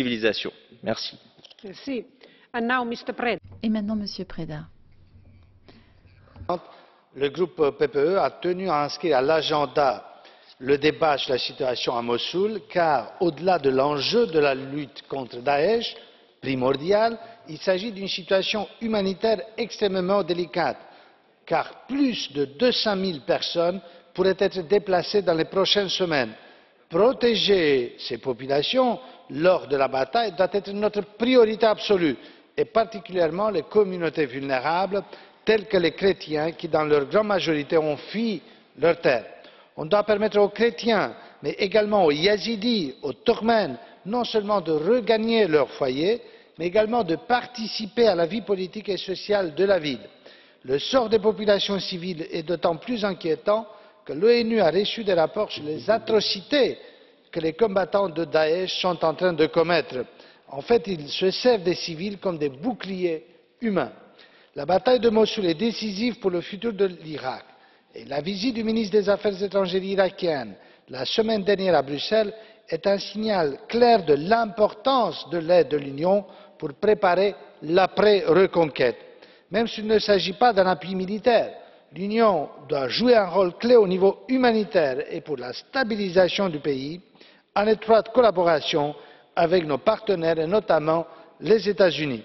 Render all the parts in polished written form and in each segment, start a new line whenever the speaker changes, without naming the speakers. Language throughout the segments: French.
civilisation. Merci.
Merci. And now, Mr. Preda.
Et maintenant, Monsieur Preda.
Le groupe PPE a tenu à inscrire à l'agenda le débat sur la situation à Mossoul, car au-delà de l'enjeu de la lutte contre Daesh, primordial, il s'agit d'une situation humanitaire extrêmement délicate, car plus de 200 000 personnes pourraient être déplacées dans les prochaines semaines. Protéger ces populations lors de la bataille doit être notre priorité absolue, et particulièrement les communautés vulnérables, telles que les chrétiens qui, dans leur grande majorité, ont fui leur terre. On doit permettre aux chrétiens, mais également aux Yazidis, aux Turkmènes, non seulement de regagner leur foyer, mais également de participer à la vie politique et sociale de la ville. Le sort des populations civiles est d'autant plus inquiétant que l'ONU a reçu des rapports sur les atrocités que les combattants de Daesh sont en train de commettre. En fait, ils se servent des civils comme des boucliers humains. La bataille de Mossoul est décisive pour le futur de l'Irak. Et la visite du ministre des Affaires étrangères irakien la semaine dernière à Bruxelles est un signal clair de l'importance de l'aide de l'Union pour préparer l'après-reconquête. Même s'il ne s'agit pas d'un appui militaire, l'Union doit jouer un rôle clé au niveau humanitaire et pour la stabilisation du pays, en étroite collaboration avec nos partenaires et notamment les États-Unis.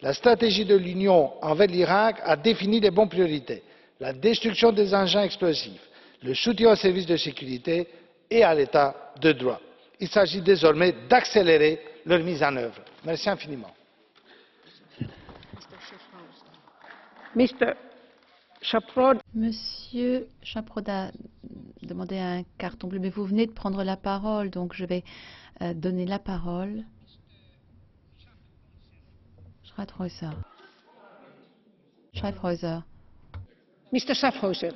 La stratégie de l'Union envers l'Irak a défini les bonnes priorités: la destruction des engins explosifs, le soutien aux services de sécurité et à l'état de droit. Il s'agit désormais d'accélérer leur mise en œuvre. Merci infiniment.
Monsieur Chaproda demandait un carton bleu, mais vous venez de prendre la parole, donc je vais donner la parole. Schaffhauser.
Mr. Schaffhauser.